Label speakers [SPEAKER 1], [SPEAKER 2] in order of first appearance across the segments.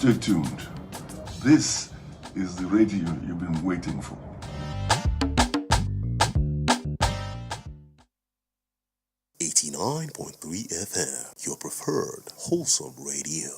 [SPEAKER 1] Stay tuned. This is the radio you've been waiting for.
[SPEAKER 2] .3 FM, your preferred wholesome radio.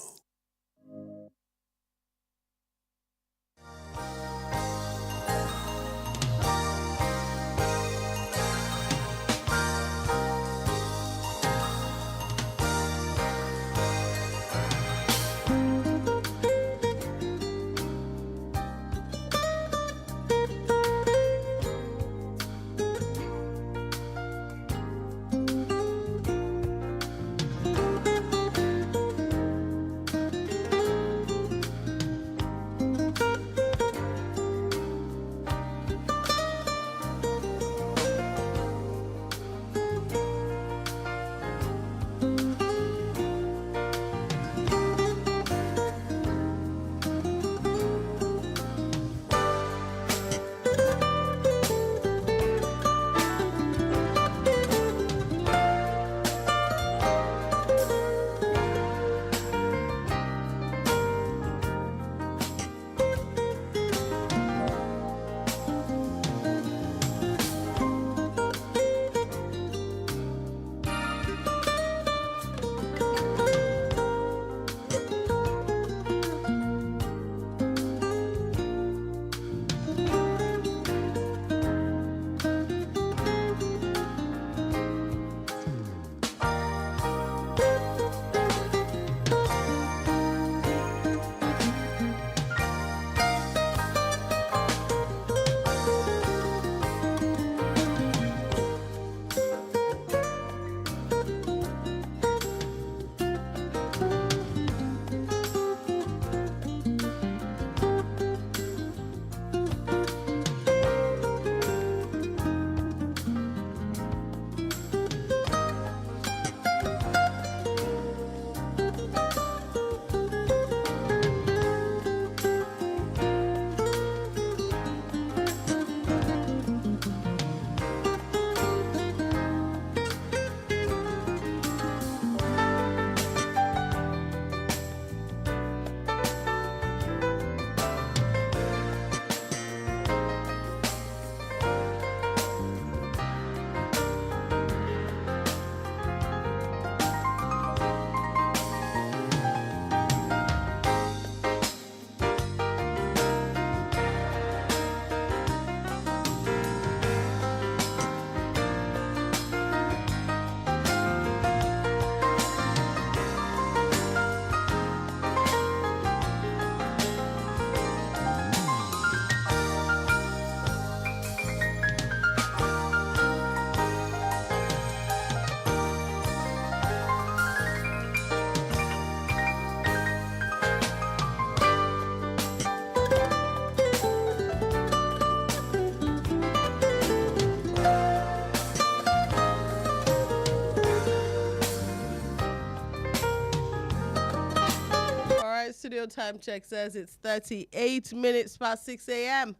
[SPEAKER 3] Studio time check says it's 38 minutes past 6 a.m.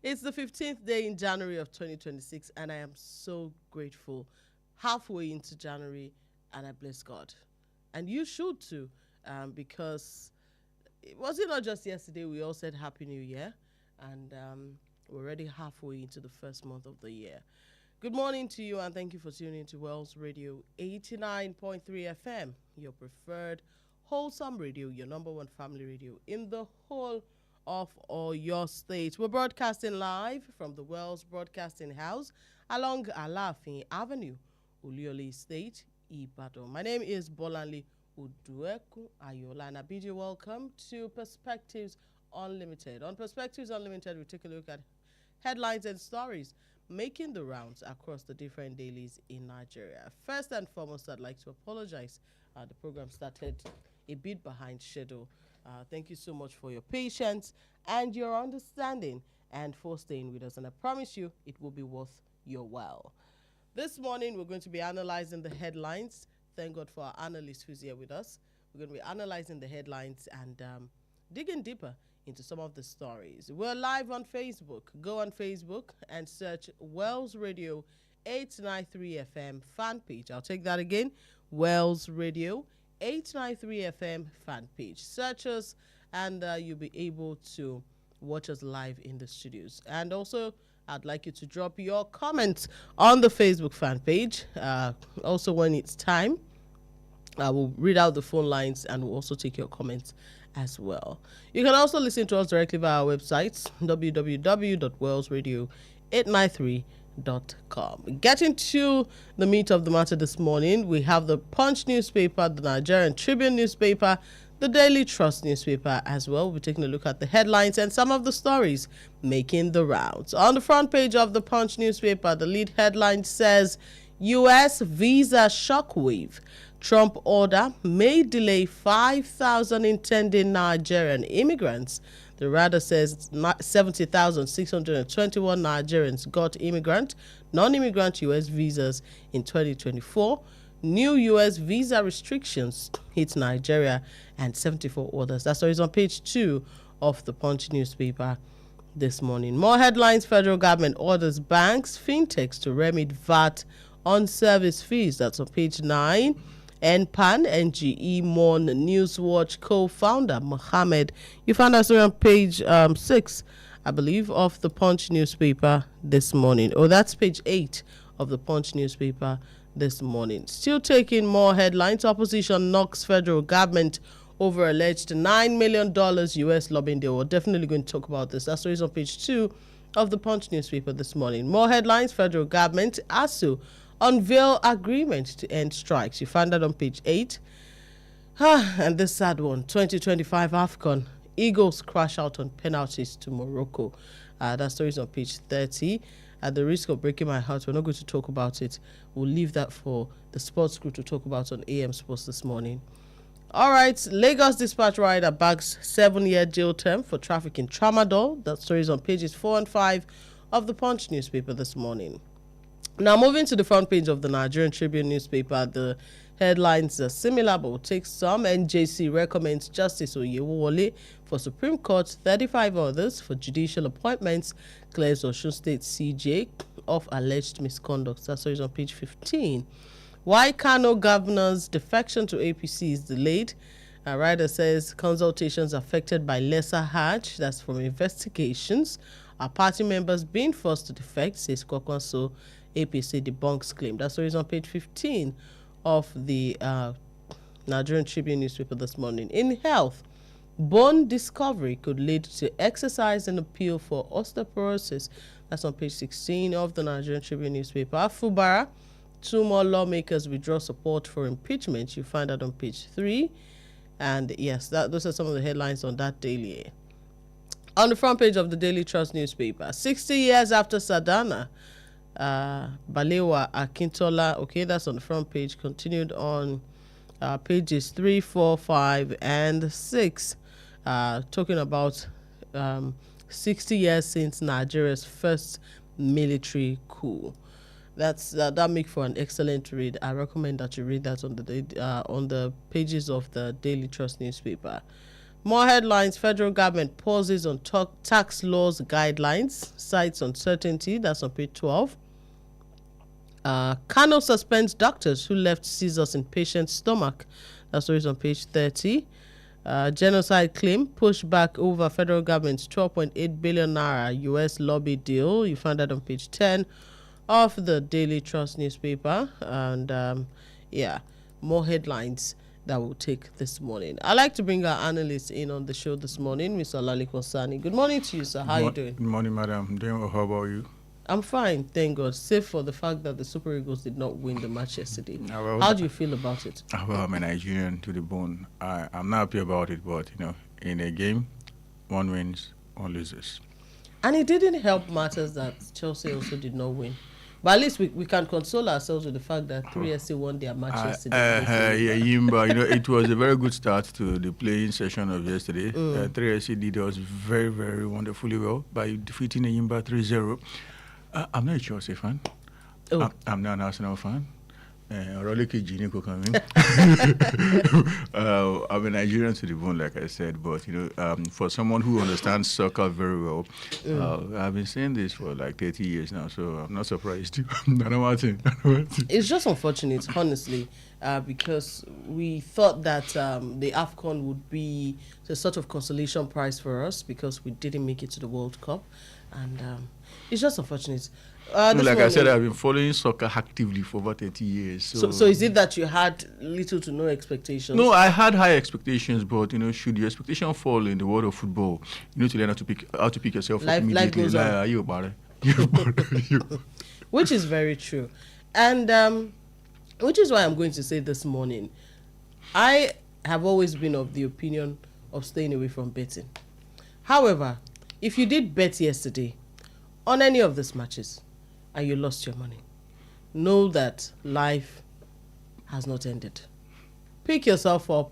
[SPEAKER 3] It's the 15th day in January of 2026, and I am so grateful. Halfway into January, and I bless God. And you should too, because was it not just yesterday we all said Happy New Year? And we're already halfway into the first month of the year. Good morning to you, and thank you for tuning into Wells Radio 89.3 FM, your preferred wholesome radio, your number one family radio in the whole of all your states. We're broadcasting live from the Wells Broadcasting House along Alafin Avenue, Oloyede State, Ibadan. My name is Bolanle Udueku Ayola, and I bid you welcome to Perspectives Unlimited. On Perspectives Unlimited, we take a look at headlines and stories making the rounds across the different dailies in Nigeria. First and foremost, I'd like to apologize. The program started a bit behind schedule. Thank you so much for your patience and your understanding and for staying with us. And I promise you, it will be worth your while. This morning, we're going to be analyzing the headlines. Thank God for our analyst who's here with us. We're going to be analyzing the headlines and digging deeper into some of the stories. We're live on Facebook. Go on Facebook and search Wells Radio 893 FM fan page. I'll take that again. Wells Radio 893 FM fan page. Search us and you'll be able to watch us live in the studios. And also, I'd like you to drop your comments on the Facebook fan page. Also, when it's time, I will read out the phone lines and we'll also take your comments as well. You can also listen to us directly via our website, www.wellsradio893.com. Getting to the meat of the matter this morning, we have the Punch newspaper, the Nigerian Tribune newspaper, the Daily Trust newspaper as well. We're taking a look at the headlines and some of the stories making the rounds. On the front page of the Punch newspaper, the lead headline says, U.S. visa shockwave. Trump order may delay 5,000 intending Nigerian immigrants. The radar says 70,621 Nigerians got non-immigrant U.S. visas in 2024. New U.S. visa restrictions hit Nigeria and 74 others. That story is on page 2 of the Punch newspaper this morning. More headlines. Federal government orders banks, fintechs to remit VAT on service fees. That's on page 9. NPAN, NGE, mourn Newswatch co-founder Mohammed. You found that story on page 6, I believe, of the Punch newspaper this morning. Oh, that's page 8 of the Punch newspaper this morning. Still taking more headlines. Opposition knocks federal government over alleged $9 million U.S. lobbying deal. We're definitely going to talk about this. That story is on page 2 of the Punch newspaper this morning. More headlines. Federal government, ASU, unveil agreement to end strikes. You find that on page 8. And this sad one, 2025 AFCON. Eagles crash out on penalties to Morocco. That story is on page 30. At the risk of breaking my heart, we're not going to talk about it. We'll leave that for the sports crew to talk about on AM Sports this morning. All right, Lagos dispatch rider bags 7-year jail term for trafficking tramadol. That story is on pages 4 and 5 of the Punch newspaper this morning. Now, moving to the front page of the Nigerian Tribune newspaper, the headlines are similar, but we'll take some. NJC recommends Justice Oyewole for Supreme Court, 35 others for judicial appointments, clears Osun State CJ of alleged misconduct. That's on page 15. Why Kano governor's defection to APC is delayed. A writer says consultations affected by lesser Hajj. That's from investigations. Our party members being forced to defect, says Kwakwanso. APC debunks claim. That story is on page 15 of the Nigerian Tribune newspaper this morning. In health, bone discovery could lead to exercise and appeal for osteoporosis. That's on page 16 of the Nigerian Tribune newspaper. Fubara, 2 more lawmakers withdraw support for impeachment. You find that on page 3. And yes, those are some of the headlines on that daily. On the front page of the Daily Trust newspaper, 60 years after Sadana, Balewa Akintola, okay, that's on the front page, continued on pages 3, 4, 5, and 6, talking about 60 years since Nigeria's first military coup. That makes for an excellent read. I recommend that you read that on the pages of the Daily Trust newspaper. More headlines. Federal government pauses on tax laws guidelines, cites uncertainty. That's on page 12. Kano suspends doctors who left scissors in patient's stomach. That's on page 30. Genocide claim pushed back over federal government's 12.8 billion naira U.S. lobby deal. You find that on page 10 of the Daily Trust newspaper. And more headlines that we'll take this morning. I'd like to bring our analyst in on the show this morning, Mr. Laliko Sani. Good morning to you, sir. How are you doing?
[SPEAKER 4] Good morning, madam. I'm doing well. How about you?
[SPEAKER 3] I'm fine, thank God, save for the fact that the Super Eagles did not win the match yesterday. How do you feel about it?
[SPEAKER 4] Well, I'm a Nigerian to the bone. I'm not happy about it, but, in a game, one wins, one loses.
[SPEAKER 3] And it didn't help matters that Chelsea also did not win. But at least we can console ourselves with the fact that 3SC won their match yesterday.
[SPEAKER 4] It was a very good start to the playing session of yesterday. 3SC did us very, very wonderfully well by defeating Yimba 3-0. I'm not a Chelsea fan.
[SPEAKER 3] Oh.
[SPEAKER 4] I'm not an Arsenal fan. I'm a Nigerian to the bone, like I said, but for someone who understands soccer very well, I've been saying this for like 30 years now, so I'm not surprised.
[SPEAKER 3] It's just unfortunate, honestly, because we thought that the AFCON would be the sort of consolation prize for us because we didn't make it to the World Cup, and it's just unfortunate.
[SPEAKER 4] Like I said, I've been following soccer actively for over 30 years.
[SPEAKER 3] So is it that you had little to no expectations?
[SPEAKER 4] No, I had high expectations, but should your expectation fall in the world of football, you need to learn how to pick yourself up immediately.
[SPEAKER 3] Life goes on. Which is very true, and which is why I'm going to say this morning, I have always been of the opinion of staying away from betting. However, if you did bet yesterday on any of these matches and you lost your money, know that life has not ended. Pick yourself up.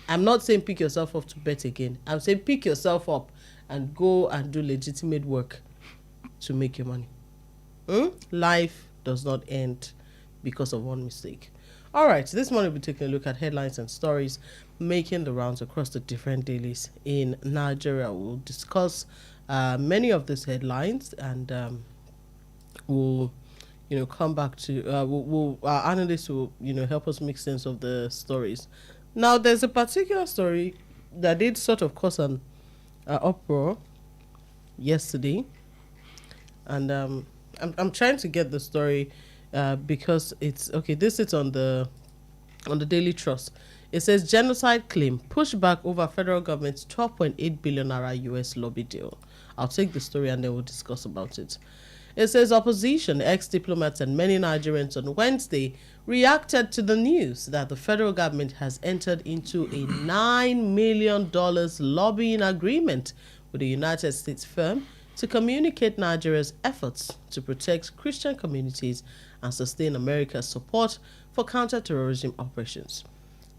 [SPEAKER 3] I'm not saying pick yourself up to bet again. I'm saying pick yourself up and go and do legitimate work to make your money. Life does not end because of one mistake. All right, this morning we'll be taking a look at headlines and stories making the rounds across the different dailies in Nigeria. We'll discuss many of these headlines, and we'll come back to our analysts will help us make sense of the stories. Now, there's a particular story that did sort of cause an uproar yesterday, and I'm trying to get the story because it's okay. This is on the Daily Trust. It says genocide claim pushed back over federal government's 12.8 billion naira US lobby deal. I'll take the story and then we'll discuss about it. It says opposition, ex-diplomats and many Nigerians on Wednesday reacted to the news that the federal government has entered into a $9 million lobbying agreement with a United States firm to communicate Nigeria's efforts to protect Christian communities and sustain America's support for counter-terrorism operations.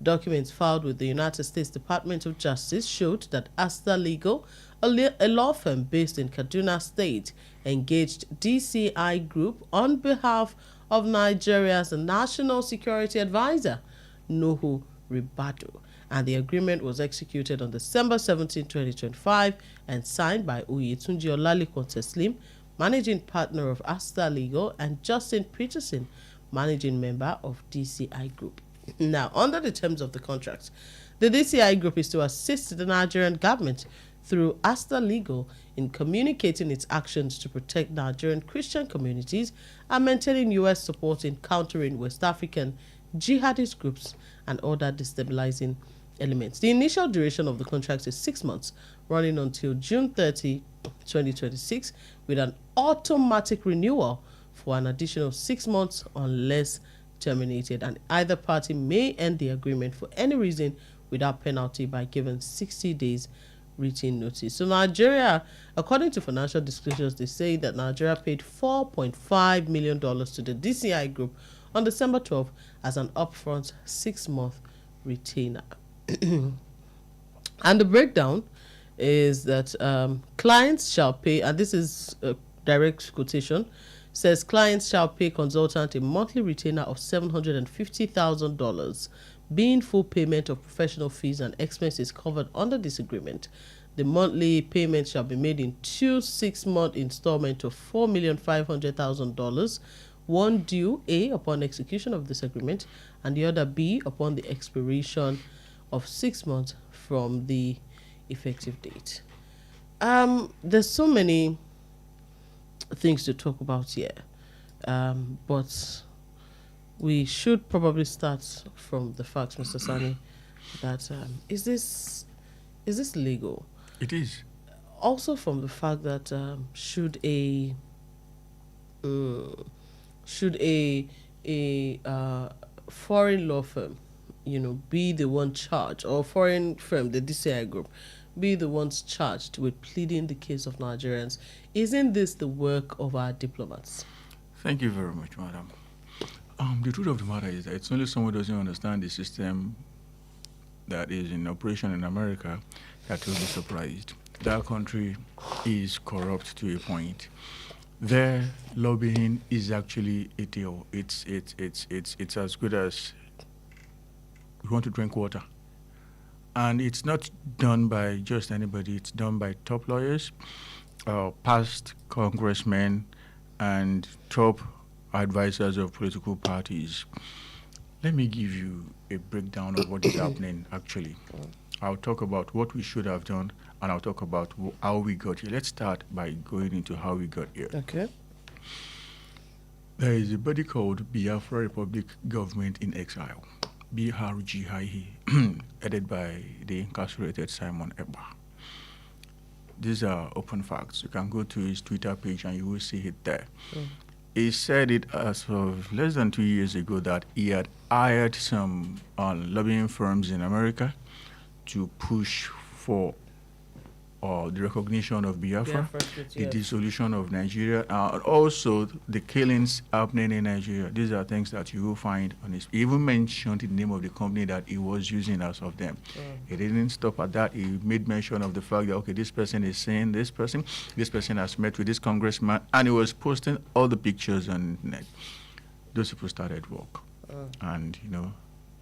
[SPEAKER 3] Documents filed with the United States Department of Justice showed that Asta Legal, a law firm based in Kaduna State, engaged DCI Group on behalf of Nigeria's National Security Advisor, Nuhu Ribadu, and the agreement was executed on December 17, 2025, and signed by Oyetunji Olalikon Teslim, managing partner of Asta Legal, and Justin Peterson, managing member of DCI Group. Now, under the terms of the contract, the DCI Group is to assist the Nigerian government through Asta Legal in communicating its actions to protect Nigerian Christian communities and maintaining U.S. support in countering West African jihadist groups and other destabilizing elements. The initial duration of the contract is 6 months, running until June 30, 2026, with an automatic renewal for an additional 6 months unless terminated, and either party may end the agreement for any reason without penalty by giving 60 days written notice. So Nigeria, according to financial disclosures, they say that Nigeria paid $4.5 million to the DCI Group on December 12 as an upfront 6-month retainer. And the breakdown is that clients shall pay, and this is a direct quotation, says clients shall pay consultant a monthly retainer of $750,000, being full payment of professional fees and expenses covered under this agreement. The monthly payment shall be made in 2 6-month installments of $4,500,000, one due A upon execution of this agreement and the other B upon the expiration of 6 months from the effective date. There's so many things to talk about here, but we should probably start from the facts, Mr. Sani, that is this legal?
[SPEAKER 4] It is.
[SPEAKER 3] Also from the fact that should a foreign law firm, be the one charged, or foreign firm, the DCI Group, be the ones charged with pleading the case of Nigerians? Isn't this the work of our diplomats?
[SPEAKER 4] Thank you very much, madam. The truth of the matter is that it's only someone who doesn't understand the system that is in operation in America that will be surprised. That country is corrupt to a point. their lobbying is actually a deal. It's as good as you want to drink water. And it's not done by just anybody. It's done by top lawyers, past congressmen, and top advisors of political parties. Let me give you a breakdown of what is happening, actually. I'll talk about what we should have done, and I'll talk about how we got here. Let's start by going into how we got here.
[SPEAKER 3] Okay.
[SPEAKER 4] There is a body called Biafra Republic Government in Exile, BRGIE, headed by the incarcerated Simon Ekpa. These are open facts. You can go to his Twitter page and you will see it there. He said it as of less than 2 years ago that he had hired some lobbying firms in America to push for the recognition of Biafra, the dissolution of Nigeria, and also the killings happening in Nigeria. These are things that you will find on his. He even mentioned the name of the company that he was using as of them. He didn't stop at that. He made mention of the fact that, okay, this person is saying this person has met with this congressman, and he was posting all the pictures on the net. Those people started work. And,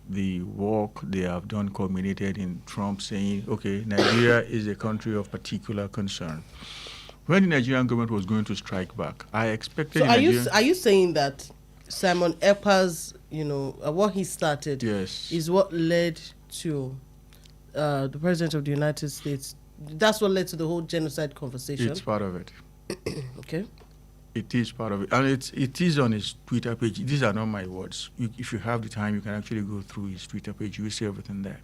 [SPEAKER 4] the work they have done culminated in Trump saying, okay, Nigeria is a country of particular concern. When the Nigerian government was going to strike back, I expected...
[SPEAKER 3] So are you saying that Simon Ekpa's, what he started is what led to the President of the United States? That's what led to the whole genocide conversation?
[SPEAKER 4] It's part of it.
[SPEAKER 3] Okay.
[SPEAKER 4] It is part of it. And it is on his Twitter page. These are not my words. If you have the time, you can actually go through his Twitter page. You will see everything there.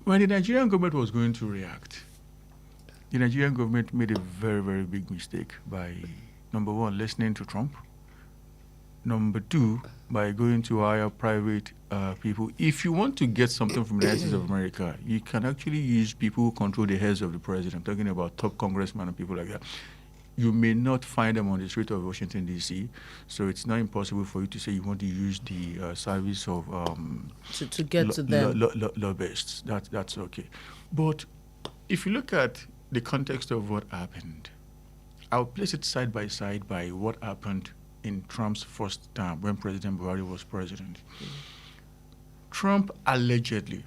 [SPEAKER 4] When the Nigerian government was going to react, the Nigerian government made a very, very big mistake by, number one, listening to Trump. Number two, by going to hire private people. If you want to get something from the United States of America, you can actually use people who control the heads of the president. I'm talking about top congressmen and people like that. You may not find them on the street of Washington, D.C., so it's not impossible for you to say you want to use the service of...
[SPEAKER 3] to get to them.
[SPEAKER 4] Lobbyists. That's okay. But if you look at the context of what happened, I'll place it side by side by what happened in Trump's first term when President Buhari was president. Trump allegedly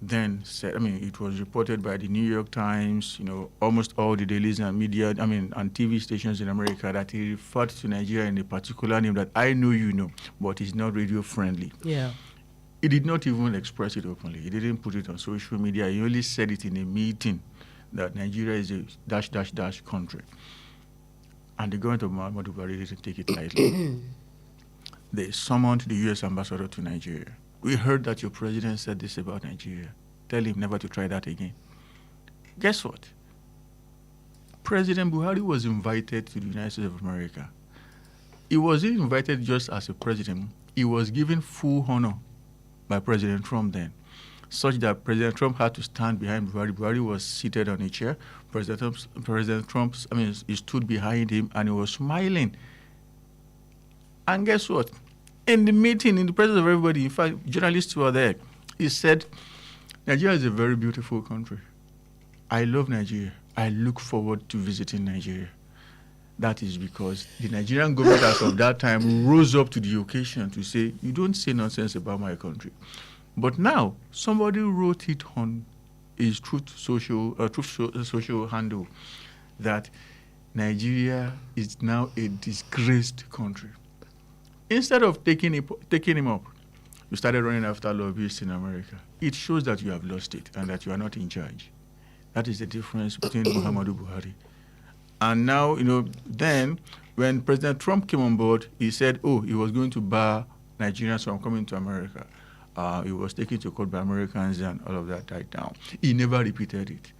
[SPEAKER 4] then said, it was reported by the New York Times, almost all the dailies and media, and TV stations in America, that he referred to Nigeria in a particular name that I know you know, but it's not radio friendly.
[SPEAKER 3] Yeah.
[SPEAKER 4] He did not even express it openly. He didn't put it on social media. He only said it in a meeting that Nigeria is a ... country. And the government of Muhammadu Buhari didn't take it lightly. They summoned the U.S. ambassador to Nigeria. We heard that your president said this about Nigeria. Tell him never to try that again. Guess what? President Buhari was invited to the United States of America. He wasn't invited just as a president. He was given full honor by President Trump then, such that President Trump had to stand behind Buhari. Buhari was seated on a chair. President Trump, he stood behind him and he was smiling. And guess what? In the meeting, in the presence of everybody, in fact, journalists were there, he said, Nigeria is a very beautiful country. I love Nigeria. I look forward to visiting Nigeria. That is because the Nigerian government as of that time rose up to the occasion to say, you don't say nonsense about my country. But now, somebody wrote it on his Truth Social handle that Nigeria is now a disgraced country. Instead of taking him up, you started running after lobbyists in America. It shows that you have lost it and that you are not in charge. That is the difference between Muhammadu Buhari. And now, then when President Trump came on board, he said, he was going to bar Nigerians from coming to America. He was taken to court by Americans and all of that died down. He never repeated it.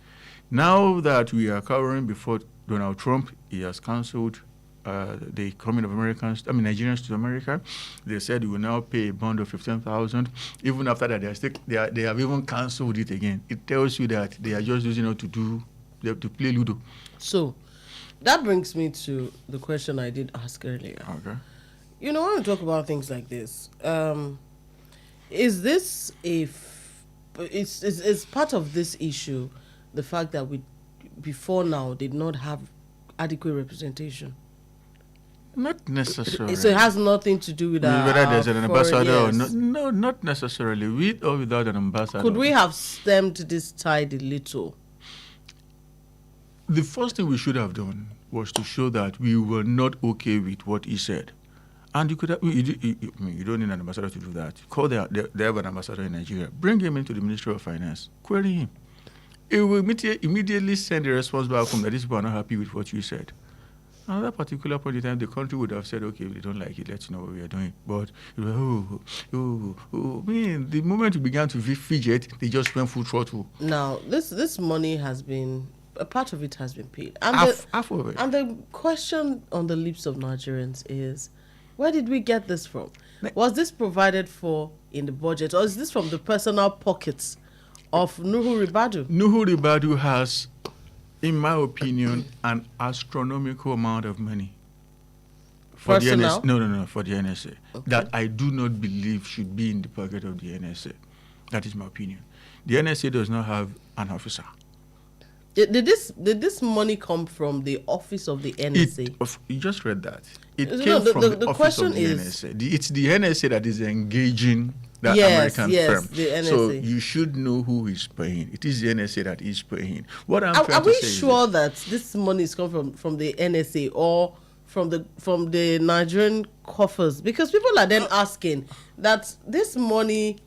[SPEAKER 4] Now that we are covering before Donald Trump, he has cancelled the coming of Nigerians to America. They said we will now pay a bond of 15,000. Even after that, they have even cancelled it again. It tells you that they are just using it to play Ludo.
[SPEAKER 3] So that brings me to the question I did ask earlier.
[SPEAKER 4] Okay.
[SPEAKER 3] When we talk about things like this, is this is part of this issue the fact that we before now did not have adequate representation?
[SPEAKER 4] Not necessarily.
[SPEAKER 3] So it has nothing to do with
[SPEAKER 4] whether there's an ambassador or
[SPEAKER 3] yes.
[SPEAKER 4] not. No, not necessarily. With or without an ambassador.
[SPEAKER 3] Could we have stemmed this tide a little?
[SPEAKER 4] The first thing we should have done was to show that we were not okay with what he said. And you could have, you don't need an ambassador to do that. Call they have an ambassador in Nigeria. Bring him into the Ministry of Finance. Query him. It will immediately send a response back from that these people are not happy with what you said. At that particular point in time, the country would have said, okay, we don't like it, let's know what we are doing. But, the moment you began to fidget, they just went full throttle.
[SPEAKER 3] Now, this money has been, a part of it has been paid. And
[SPEAKER 4] Half of it.
[SPEAKER 3] And the question on the lips of Nigerians is, where did we get this from? Was this provided for in the budget, or is this from the personal pockets of Nuhu Ribadu?
[SPEAKER 4] Nuhu Ribadu has, in my opinion, an astronomical amount of money for the NSA. No, for the NSA. Okay. That I do not believe should be in the pocket of the NSA. That is my opinion. The NSA does not have an officer.
[SPEAKER 3] Did this money come from the office of the NSA?
[SPEAKER 4] You just read that. It came from the office of the NSA. It's the NSA that is engaging that American firm.
[SPEAKER 3] The NSA.
[SPEAKER 4] So you should know who is paying. It is the NSA that is paying. What I'm trying to say
[SPEAKER 3] are we sure that this money is coming from the NSA or from the Nigerian coffers? Because people are then asking that this money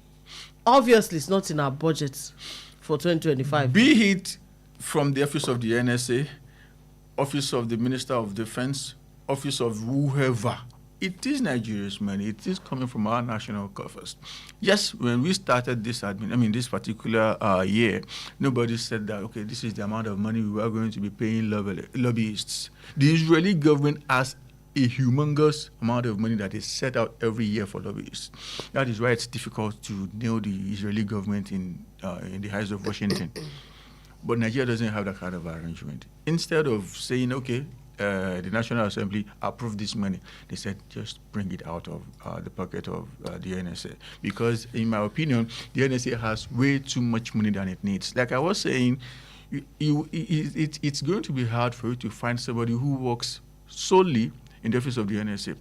[SPEAKER 3] obviously is not in our budget for 2025.
[SPEAKER 4] Be it from the office of the NSA, office of the Minister of Defense, office of whoever, it is Nigeria's money. It is coming from our national coffers. Yes, when we started this this particular year, nobody said that, okay, this is the amount of money we are going to be paying lobbyists. The Israeli government has a humongous amount of money that is set out every year for lobbyists. That is why it's difficult to nail the Israeli government in the heights of Washington. But Nigeria doesn't have that kind of arrangement. Instead of saying, okay, the National Assembly approved this money, they said just bring it out of the pocket of the NSA. Because in my opinion, the NSA has way too much money than it needs. Like I was saying, it's going to be hard for you to find somebody who works solely in the office of the NSA.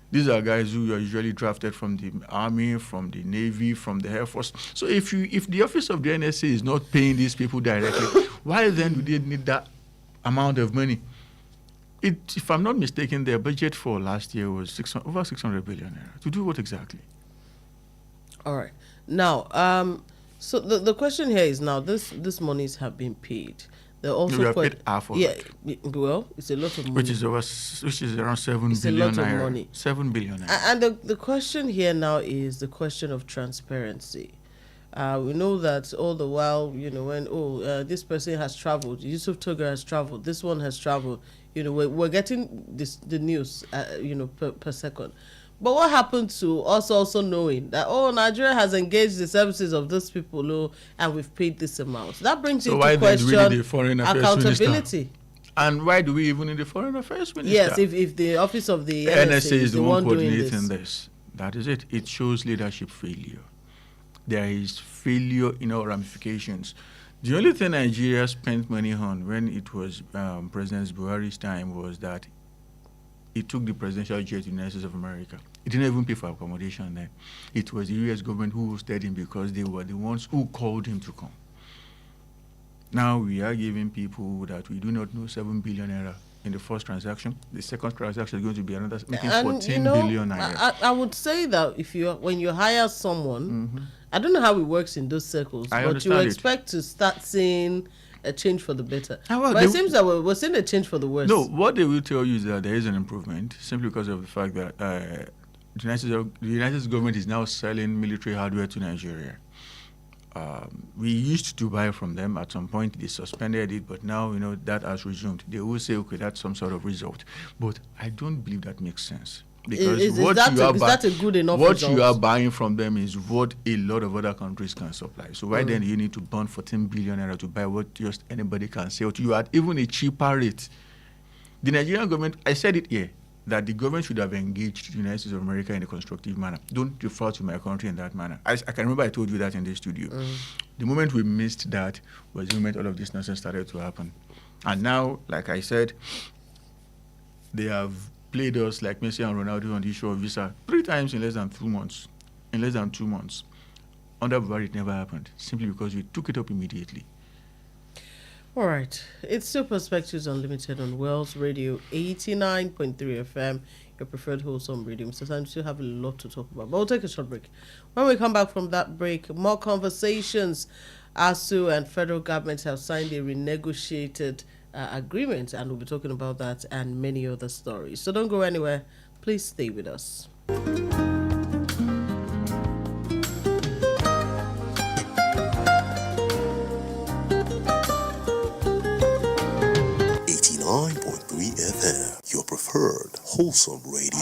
[SPEAKER 4] These are guys who are usually drafted from the Army, from the Navy, from the Air Force. So if the office of the NSA is not paying these people directly, why then do they need that amount of money? If I'm not mistaken, their budget for last year was over 600 billion naira. To do what exactly?
[SPEAKER 3] All right. Now, so the question here is now this monies have been paid. They're also
[SPEAKER 4] we have paid half of it.
[SPEAKER 3] Well, it's a lot of money.
[SPEAKER 4] Which is around 7
[SPEAKER 3] it's
[SPEAKER 4] billion
[SPEAKER 3] a lot
[SPEAKER 4] naira.
[SPEAKER 3] of money.
[SPEAKER 4] 7 billion naira.
[SPEAKER 3] And the question here now is the question of transparency. We know that all the while, when this person has traveled, Yusuf Toga has traveled, this one has traveled, we're getting the news, per second. But what happened to us also knowing that, Nigeria has engaged the services of those people, and we've paid this amount? That brings into question accountability.
[SPEAKER 4] And why do we even need the Foreign Affairs Minister?
[SPEAKER 3] Yes, if the office of the NSA
[SPEAKER 4] is the one
[SPEAKER 3] coordinating
[SPEAKER 4] this. That is it. It shows leadership failure. There is failure in all ramifications. The only thing Nigeria spent money on when it was President Buhari's time was that he took the presidential jet to the United States of America. He didn't even pay for accommodation then. It was the U.S. government who hosted him because they were the ones who called him to come. Now we are giving people that we do not know 7 billion naira in the first transaction. The second transaction is going to be another making 14 billion naira.
[SPEAKER 3] I would say that when you hire someone, I don't know how it works in those circles, but you expect to start seeing a change for the better. But it seems that we're seeing a change for the worse.
[SPEAKER 4] No, what they will tell you is that there is an improvement simply because of the fact that the United States government is now selling military hardware to Nigeria. We used to buy from them. At some point, they suspended it, but now, that has resumed. They will say, okay, that's some sort of result. But I don't believe that makes sense. Because
[SPEAKER 3] is that a good enough result?
[SPEAKER 4] You are buying from them is what a lot of other countries can supply. So why then you need to burn 14 billion naira to buy what just anybody can sell to you at even a cheaper rate? The Nigerian government, I said it here, that the government should have engaged the United States of America in a constructive manner. Don't refer to my country in that manner. I can remember I told you that in the studio. The moment we missed that was the moment all of this nonsense started to happen. And now, like I said, they have played us like Messi and Ronaldo on the issue of visa 3 times in less than 2 months. In less than 2 months. Under Buhari, it never happened, simply because we took it up immediately.
[SPEAKER 3] All right. It's still Perspectives Unlimited on Wells Radio 89.3 FM, your preferred wholesome radio. Mr. Sam, we still have a lot to talk about, but we'll take a short break. When we come back from that break, more conversations. ASU and federal government have signed a renegotiated agreement, and we'll be talking about that and many other stories. So don't go anywhere. Please stay with us.
[SPEAKER 2] 89.3 FM, your preferred wholesome radio.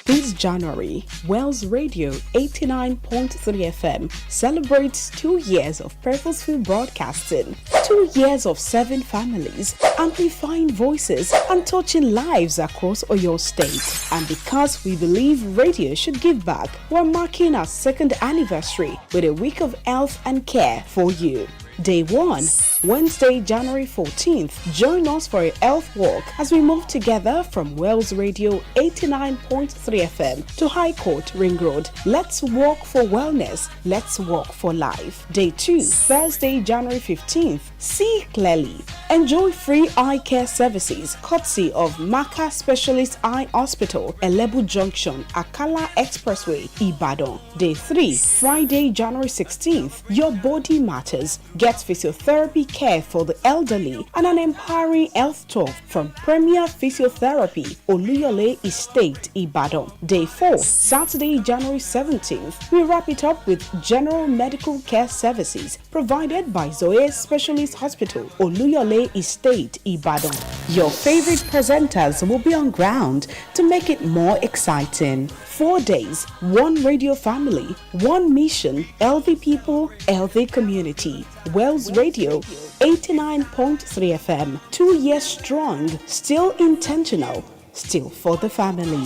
[SPEAKER 5] This January, Wells Radio 89.3 FM celebrates 2 years of purposeful broadcasting, 2 years of serving families, amplifying voices, and touching lives across Oyo State. And because we believe radio should give back, we're marking our 2nd anniversary with a week of health and care for you. Day 1, Wednesday, January 14th. Join us for a health walk as we move together from Wells Radio 89.3 FM to High Court Ring Road. Let's walk for wellness. Let's walk for life. Day 2, Thursday, January 15th. See clearly. Enjoy free eye care services courtesy of Maka Specialist Eye Hospital, Elebu Junction, Akala Expressway, Ibadan. Day 3, Friday, January 16th. Your body matters. Get physiotherapy care for the elderly and an empowering health talk from Premier Physiotherapy, Oloyede Estate, Ibadan. Day 4, Saturday, January 17th. We wrap it up with general medical care services provided by Zoe Specialist Hospital, Oluyole Estate, Ibadan. Your favorite presenters will be on ground to make it more exciting. 4 days, 1 radio family, 1 mission, healthy people, healthy community. Wells Radio 89.3 FM. 2 years strong, still intentional, still for the family.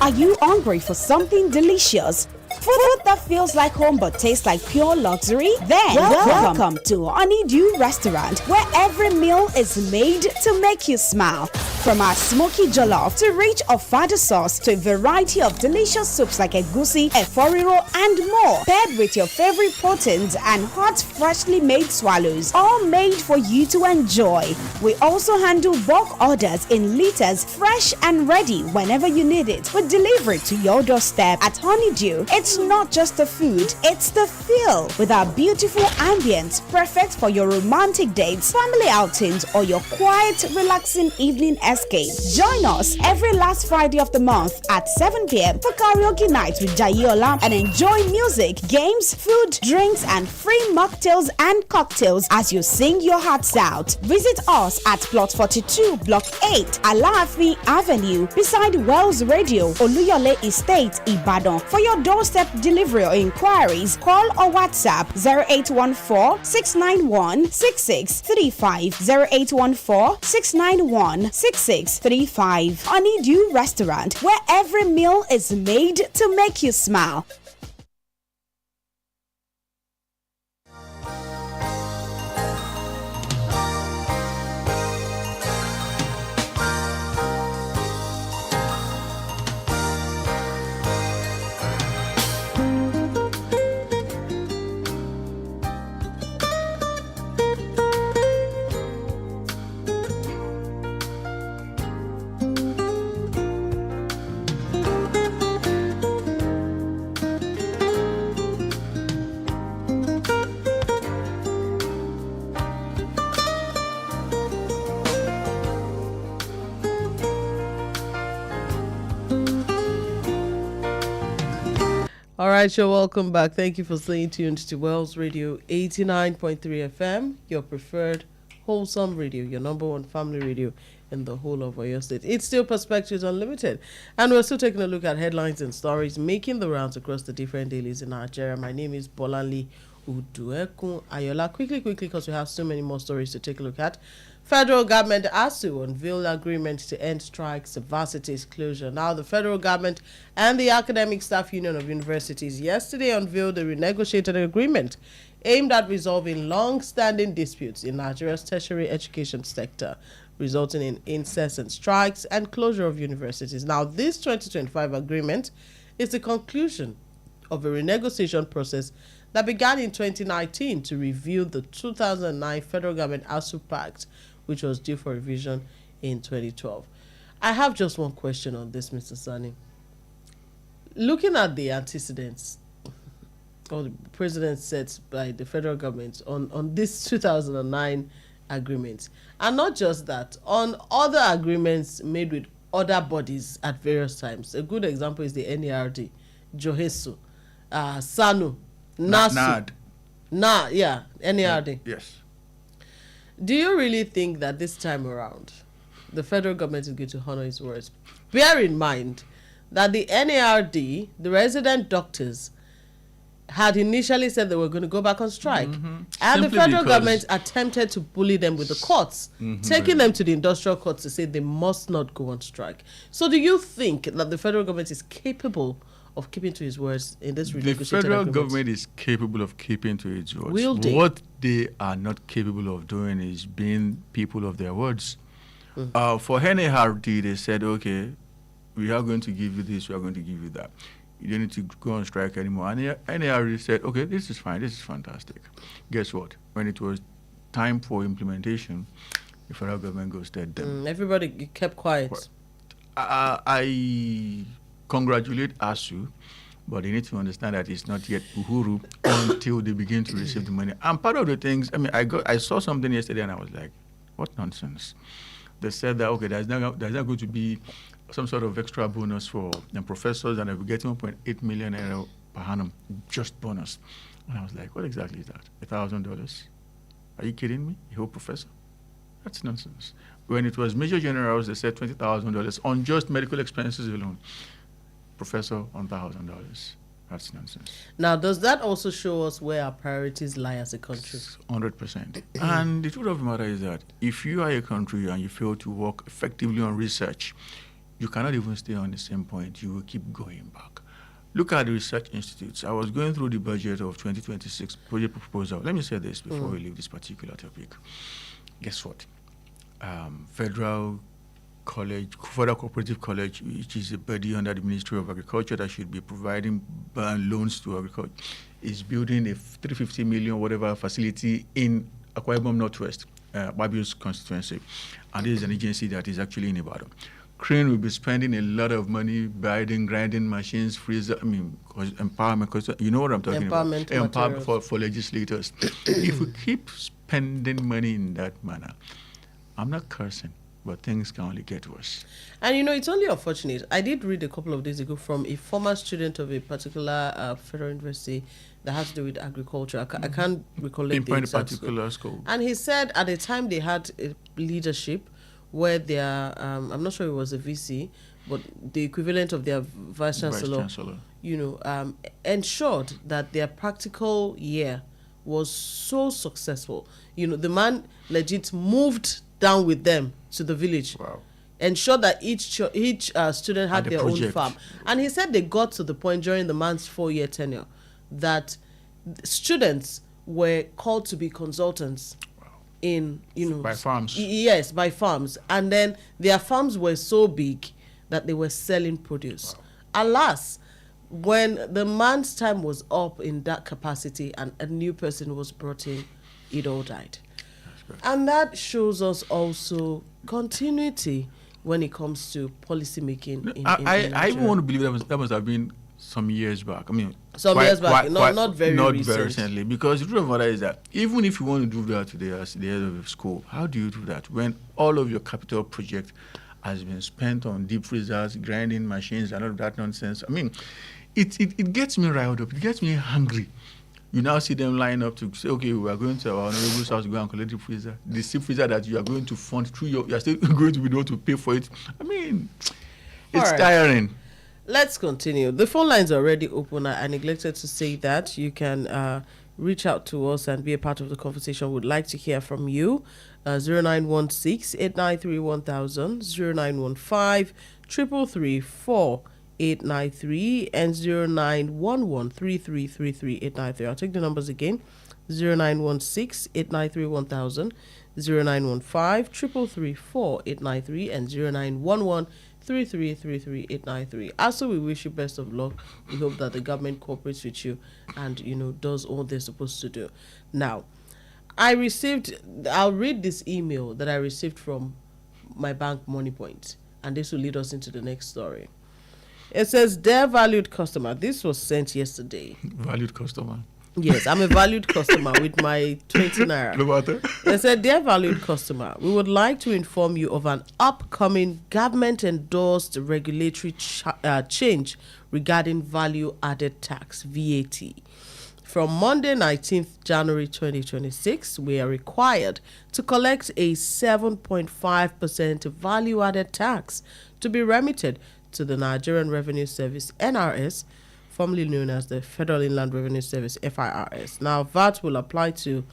[SPEAKER 5] Are you hungry for something delicious? Food that feels like home but tastes like pure luxury? Then welcome to Honeydew Restaurant, where every meal is made to make you smile. From our smoky jollof to rich ofada sauce to a variety of delicious soups like egusi, eforiro, and more, paired with your favorite proteins and hot, freshly made swallows, all made for you to enjoy. We also handle bulk orders in liters, fresh and ready whenever you need it. We deliver it to your doorstep. At Honeydew, it's not just the food, it's the feel. With our beautiful ambience, perfect for your romantic dates, family outings, or your quiet, relaxing evening escape. Join us every last Friday of the month at 7 p.m. for karaoke night with Jayola and enjoy music, games, food, drinks, and free mocktails and cocktails as you sing your hearts out. Visit us at Plot 42, Block 8, Alaafi Avenue, beside Wells Radio, Oluyole Estate, Ibadan. For your doorstep delivery or inquiries, call or WhatsApp 0814-691-6635, 0814-691-6635. Honeydew Restaurant, where every meal is made to make you smile.
[SPEAKER 3] All right, you're welcome back. Thank you for staying tuned to Wells Radio 89.3 FM, your preferred wholesome radio, your number one family radio in the whole of Oyo State. It's still Perspectives Unlimited, and we're still taking a look at headlines and stories making the rounds across the different dailies in Nigeria. My name is Bolanli Uduekun Ayola. Quickly, because we have so many more stories to take a look at. Federal government ASU unveiled agreement to end strikes, varsities closure. Now, the federal government and the Academic Staff Union of Universities yesterday unveiled a renegotiated agreement aimed at resolving long-standing disputes in Nigeria's tertiary education sector, resulting in incessant strikes and closure of universities. Now, this 2025 agreement is the conclusion of a renegotiation process that began in 2019 to review the 2009 federal government ASU Pact, which was due for revision in 2012. I have just one question on this, Mr. Sani. Looking at the antecedents, or the precedent set by the federal government on this 2009 agreement, and not just that, on other agreements made with other bodies at various times. A good example is the NERD, JOHESU, SANU, NASU. NERD.
[SPEAKER 4] Yes.
[SPEAKER 3] Do you really think that this time around, the federal government is going to honor its words? Bear in mind that the NERD, the resident doctors, had initially said they were going to go back on strike. And
[SPEAKER 4] Simply
[SPEAKER 3] the federal
[SPEAKER 4] because-
[SPEAKER 3] government attempted to bully them with the courts, taking them to the industrial courts to say they must not go on strike. So do you think that the federal government is capable of keeping to his words in this renegotiated
[SPEAKER 4] The federal
[SPEAKER 3] agreement?
[SPEAKER 4] government is capable of keeping to its words.
[SPEAKER 3] Will they?
[SPEAKER 4] What they are not capable of doing is being people of their words. For NARD, they said, okay, we are going to give you this, we are going to give you that. You don't need to go on strike anymore. And NARD said, okay, this is fine, this is fantastic. Guess what? When it was time for implementation, the federal government ghosted them.
[SPEAKER 3] Everybody kept quiet.
[SPEAKER 4] I congratulate ASU, but they need to understand that it's not yet Uhuru until they begin to receive the money. And part of the things, I saw something yesterday and I was like, what nonsense. They said that, okay, there's not going to be some sort of extra bonus for the professors, and they'll be getting 1.8 million euro per annum, just bonus. And I was like, what exactly is that? $1,000? Are you kidding me? A whole professor? That's nonsense. When it was Major Generals, they said $20,000 on just medical expenses alone. Professor, $1,000. That's nonsense.
[SPEAKER 3] Now, does that also show us where our priorities lie as a country?
[SPEAKER 4] 100%. And the truth of the matter is that if you are a country and you fail to work effectively on research, you cannot even stay on the same point. You will keep going back. Look at the research institutes. I was going through the budget of 2026 project proposal. Let me say this before we leave this particular topic. Guess what? Federal Cooperative College, which is a body under the Ministry of Agriculture that should be providing loans to agriculture, is building a 350 million whatever facility in Akwa Ibom Northwest, Babi's constituency. And this is an agency that is actually in Ibadan. Crane will be spending a lot of money buying grinding machines, freezer, empowerment, you know what I'm talking about? Empowerment for legislators. If we keep spending money in that manner, I'm not cursing, but things can only get worse.
[SPEAKER 3] And it's only unfortunate. I did read a couple of days ago from a former student of a particular federal university that has to do with agriculture. I can't recall the exact
[SPEAKER 4] particular school.
[SPEAKER 3] And he said at the time they had a leadership where their, I'm not sure it was a VC, but the equivalent of their vice chancellor, ensured that their practical year was so successful. The man legit moved down with them to the village.
[SPEAKER 4] Wow.
[SPEAKER 3] Ensure that each student had their own
[SPEAKER 4] project.
[SPEAKER 3] farm. And he said they got to the point during the man's 4-year tenure that students were called to be consultants in,
[SPEAKER 4] by farms.
[SPEAKER 3] Yes, by farms. And then their farms were so big that they were selling produce. Wow. Alas, when the man's time was up in that capacity and a new person was brought in, it all died. And that shows us also continuity when it comes to policy making in Nigeria.
[SPEAKER 4] I even want to believe that must have been some years back.
[SPEAKER 3] Not very
[SPEAKER 4] recently. Because the truth of the matter is that even if you want to do that today as the head of a school, how do you do that when all of your capital project has been spent on deep freezers, grinding machines, and all of that nonsense? It gets me riled up. It gets me hungry. You now see them line up to say, okay, we are going to our honorable's house to go and collect the freezer. The deep freezer that you are going to fund through you are still going to be able to pay for it. It's tiring.
[SPEAKER 3] Let's continue. The phone lines are already open. I neglected to say that. You can reach out to us and be a part of the conversation. We'd like to hear from you. 0916-893-1000, 0915-333-4893, and 0911-333-3893. I'll take the numbers again. 0916-893-1000, 0915-333-4893, and 0911-333-3893. Also, we wish you best of luck. We hope that the government cooperates with you and, does all they're supposed to do. Now, I'll read this email that I received from my bank MoneyPoint, and this will lead us into the next story. It says, "Dear valued customer," this was sent yesterday.
[SPEAKER 4] Valued customer.
[SPEAKER 3] Yes, I'm a valued customer with my 20 naira.
[SPEAKER 4] No matter.
[SPEAKER 3] It said, "Dear valued customer, we would like to inform you of an upcoming government-endorsed regulatory change regarding value-added tax, VAT. From Monday, 19th January 2026, we are required to collect a 7.5% value-added tax to be remitted to the Nigerian Revenue Service, NRS, formerly known as the Federal Inland Revenue Service, FIRS. Now, VAT will apply to,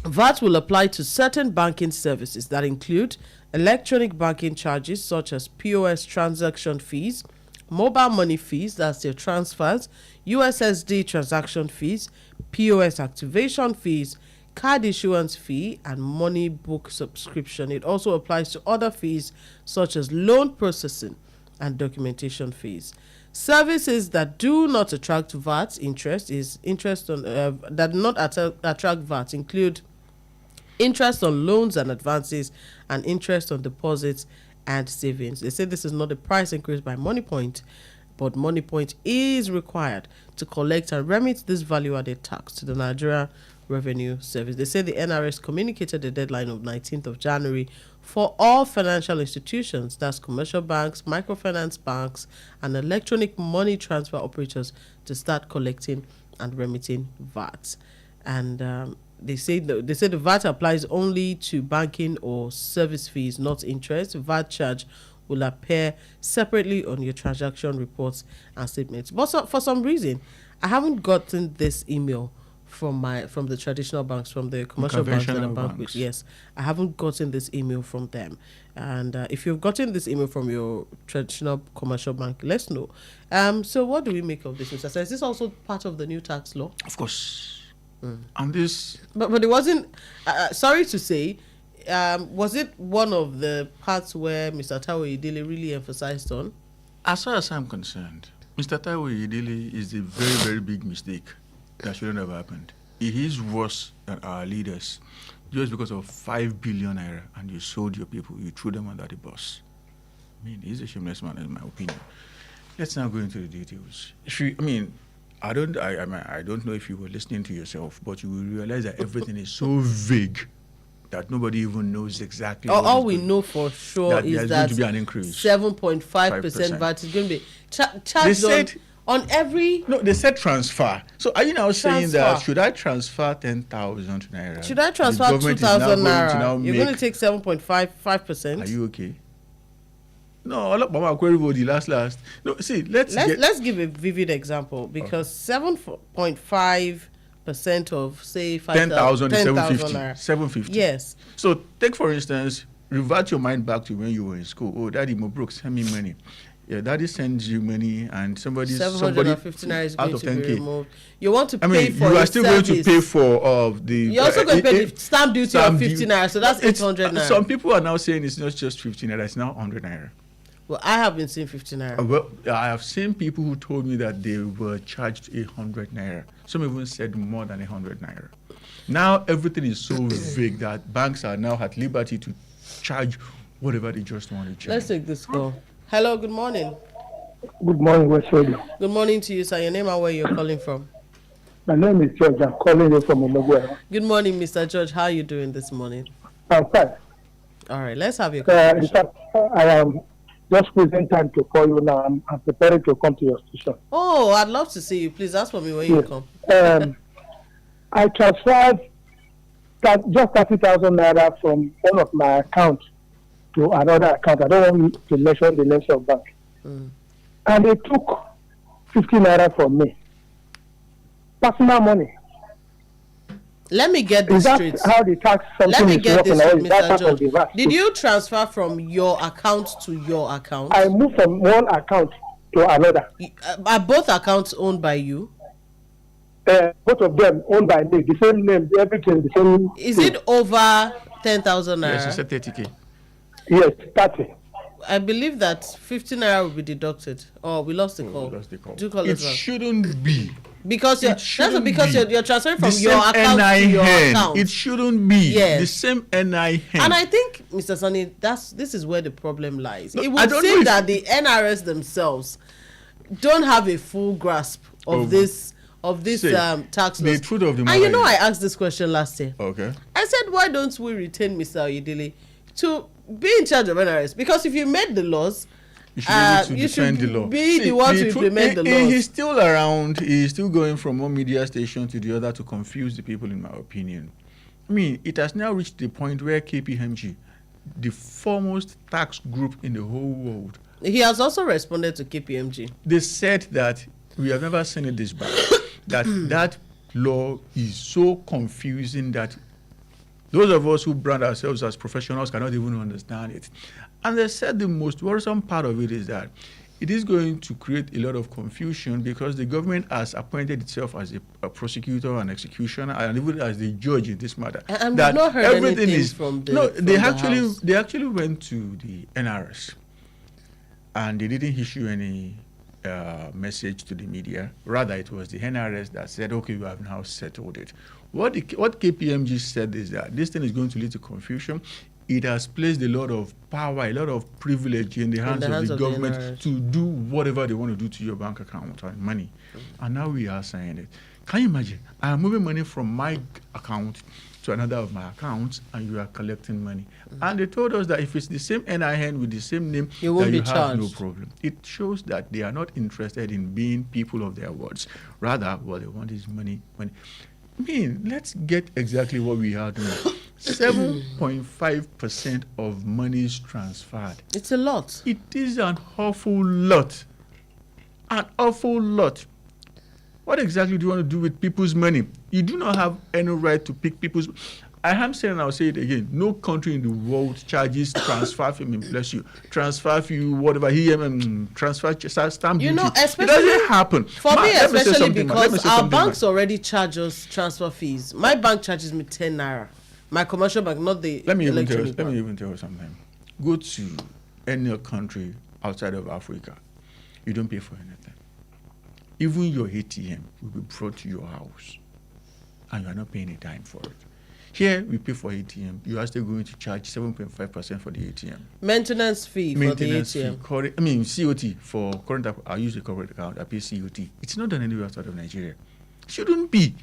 [SPEAKER 3] VAT will apply to certain banking services that include electronic banking charges such as POS transaction fees, mobile money fees, that's your transfers, USSD transaction fees, POS activation fees, card issuance fee, and money book subscription. It also applies to other fees such as loan processing and documentation fees. Services that do not attract VAT interest that do not attract VAT include interest on loans and advances and interest on deposits and savings. They say this is not a price increase by MoneyPoint, but MoneyPoint is required to collect and remit this value-added tax to the Nigeria Revenue Service. They say the NRS communicated the deadline of 19th of January for all financial institutions, that's commercial banks, microfinance banks, and electronic money transfer operators, to start collecting and remitting VAT. And they say the VAT applies only to banking or service fees, not interest. VAT charge will appear separately on your transaction reports and statements. But for some reason, I haven't gotten this email from the traditional banks, from the commercial banks that I bank with. Yes, I haven't gotten this email from them. And if you've gotten this email from your traditional commercial bank, let's know. So what do we make of this, Mr. So is this also part of the new tax law?
[SPEAKER 4] Of course. And this...
[SPEAKER 3] But it wasn't... sorry to say, was it one of the parts where Mr. Taiwo Idile really emphasized on?
[SPEAKER 4] As far as I'm concerned, Mr. Taiwo Idile is a very, very big mistake that shouldn't have happened. He is worse than our leaders just because of 5 billion naira, and you sold your people, you threw them under the bus. I mean, he's a shameless man, in my opinion. Let's now go into the details. I don't know if you were listening to yourself, but you will realize that everything is so vague that nobody even knows exactly.
[SPEAKER 3] All we know for sure is that
[SPEAKER 4] going to be an increase.
[SPEAKER 3] 7.5% VAT is going to be charged on every...
[SPEAKER 4] No, they said transfer. So are you now saying that should I transfer 10,000 naira?
[SPEAKER 3] Should I transfer 2,000 naira? You're going to take 7.5%. Are
[SPEAKER 4] you okay? No, everybody last. No, see, let's
[SPEAKER 3] give a vivid example, because 7.5% of, say,
[SPEAKER 4] 10,000 is 750. 750.
[SPEAKER 3] Yes.
[SPEAKER 4] So take, for instance, revert your mind back to when you were in school. Oh, Daddy Mobrooke, send me money. Yeah, Daddy sends you money, and somebody
[SPEAKER 3] 750 naira is going to
[SPEAKER 4] 10K.
[SPEAKER 3] be removed. You want to pay for
[SPEAKER 4] you are still
[SPEAKER 3] service.
[SPEAKER 4] going to pay for the...
[SPEAKER 3] You're also going to pay the stamp duty of 50 naira, so that's 800 naira.
[SPEAKER 4] Some people are now saying it's not just 50 naira, it's now 100 naira.
[SPEAKER 3] Well, I have been seeing 50 naira.
[SPEAKER 4] Well, I have seen people who told me that they were charged 100 naira. Some even said more than 100 naira. Now everything is so vague that banks are now at liberty to charge whatever they just want to charge.
[SPEAKER 3] Let's take this call. Hello, good morning.
[SPEAKER 6] Good morning, West Radio.
[SPEAKER 3] Good morning to you, sir. Your name and where you're calling from?
[SPEAKER 6] My name is George. I'm calling you from Oloyede.
[SPEAKER 3] Good morning, Mr. George. How are you doing this morning?
[SPEAKER 6] I'm fine.
[SPEAKER 3] All right, let's have your conversation.
[SPEAKER 6] In fact, I am just squeezing time to call you now. I'm preparing to come to your station.
[SPEAKER 3] Oh, I'd love to see you. Please ask for me when you come.
[SPEAKER 6] I transferred just 30,000 naira from one of my accounts to another account. I don't want to mention the names of bank. And they took 50 naira from me. personal money.
[SPEAKER 3] Let me get
[SPEAKER 6] Is
[SPEAKER 3] this
[SPEAKER 6] that
[SPEAKER 3] straight.
[SPEAKER 6] how the tax
[SPEAKER 3] Let
[SPEAKER 6] something
[SPEAKER 3] me
[SPEAKER 6] is
[SPEAKER 3] get
[SPEAKER 6] working,
[SPEAKER 3] this
[SPEAKER 6] or
[SPEAKER 3] straight,
[SPEAKER 6] is that
[SPEAKER 3] Mr.
[SPEAKER 6] part of the
[SPEAKER 3] George.
[SPEAKER 6] VAT?
[SPEAKER 3] Did you transfer from your account to your account?
[SPEAKER 6] I moved from one account to another.
[SPEAKER 3] Are both accounts owned by you?
[SPEAKER 6] Both of them owned by me, the same name, everything, the same.
[SPEAKER 3] Is
[SPEAKER 6] thing.
[SPEAKER 3] it over 10,000 naira?
[SPEAKER 4] Yes, you said 30K.
[SPEAKER 6] Yes, 30.
[SPEAKER 3] I believe that 15 naira will be deducted. Oh, we lost the call.
[SPEAKER 4] We lost the call.
[SPEAKER 3] Do call
[SPEAKER 4] It
[SPEAKER 3] us back.
[SPEAKER 4] shouldn't be.
[SPEAKER 3] Because you're, that's
[SPEAKER 4] shouldn't
[SPEAKER 3] because
[SPEAKER 4] be.
[SPEAKER 3] you're transferring from
[SPEAKER 4] The
[SPEAKER 3] your
[SPEAKER 4] same
[SPEAKER 3] account to your
[SPEAKER 4] NIN.
[SPEAKER 3] account.
[SPEAKER 4] It shouldn't be.
[SPEAKER 3] Yes.
[SPEAKER 4] The same NIN.
[SPEAKER 3] And I think, Mr. Sonny, this is where the problem lies.
[SPEAKER 4] No,
[SPEAKER 3] It
[SPEAKER 4] I
[SPEAKER 3] would
[SPEAKER 4] don't know
[SPEAKER 3] seem
[SPEAKER 4] if-
[SPEAKER 3] that the NRS themselves don't have a full grasp of this
[SPEAKER 4] See,
[SPEAKER 3] tax
[SPEAKER 4] the
[SPEAKER 3] laws.
[SPEAKER 4] truth of the
[SPEAKER 3] And
[SPEAKER 4] matter
[SPEAKER 3] you know,
[SPEAKER 4] is-
[SPEAKER 3] I asked this question last year.
[SPEAKER 4] Okay.
[SPEAKER 3] I said, why don't we retain Mr. Oyedele to be in charge of NRS? Because if you made the laws,
[SPEAKER 4] You should be able to
[SPEAKER 3] you
[SPEAKER 4] defend
[SPEAKER 3] should
[SPEAKER 4] the law.
[SPEAKER 3] be the one to implement the laws.
[SPEAKER 4] He's still around. He's still going from one media station to the other to confuse the people, in my opinion. I mean, it has now reached the point where KPMG, the foremost tax group in the whole world,
[SPEAKER 3] He has also responded to KPMG.
[SPEAKER 4] they said that we have never seen it this bad. that law is so confusing that those of us who brand ourselves as professionals cannot even understand it. And they said the most worrisome part of it is that it is going to create a lot of confusion because the government has appointed itself as a prosecutor and executioner and even as the judge in this matter.
[SPEAKER 3] And we've not heard anything from the
[SPEAKER 4] they
[SPEAKER 3] House.
[SPEAKER 4] actually went to the NRS and they didn't issue any message to the media. Rather, it was the NRS that said, okay, we have now settled it. What KPMG said is that this thing is going to lead to confusion. It has placed a lot of power, a lot of privilege in the hands of the government
[SPEAKER 3] NRS.
[SPEAKER 4] to do whatever they want to do to your bank account and money. And now we are saying it. Can you imagine? I am moving money from my account to another of my accounts and you are collecting money. And they told us that if it's the same NIN with the same name,
[SPEAKER 3] You won't
[SPEAKER 4] that
[SPEAKER 3] be
[SPEAKER 4] you have no
[SPEAKER 3] charged.
[SPEAKER 4] problem. It shows that they are not interested in being people of their words. Rather, what they want is money. I mean, let's get exactly what we are doing. 7.5% of money is transferred.
[SPEAKER 3] It's a lot.
[SPEAKER 4] It is an awful lot. An awful lot. What exactly do you want to do with people's money? You do not have any right to pick people's. I am saying, and I'll say it again, no country in the world charges transfer fee, bless you, transfer fee, whatever, transfer stamp duty.
[SPEAKER 3] You know,
[SPEAKER 4] it
[SPEAKER 3] especially
[SPEAKER 4] doesn't happen.
[SPEAKER 3] For me,
[SPEAKER 4] let me say
[SPEAKER 3] especially
[SPEAKER 4] something, let me
[SPEAKER 3] because
[SPEAKER 4] say
[SPEAKER 3] our
[SPEAKER 4] something,
[SPEAKER 3] banks already charge us transfer fees. My bank charges me 10 naira. My commercial bank, not the
[SPEAKER 4] Let me even
[SPEAKER 3] electronic bank.
[SPEAKER 4] tell you something. Go to any country outside of Africa, you don't pay for anything. Even your ATM will be brought to your house, and you are not paying a dime for it. Here, we pay for ATM. You are still going to charge 7.5% for the ATM.
[SPEAKER 3] Maintenance fee for the ATM.
[SPEAKER 4] COT for current. I use the corporate account. I pay COT. It's not done anywhere outside of Nigeria. Shouldn't be.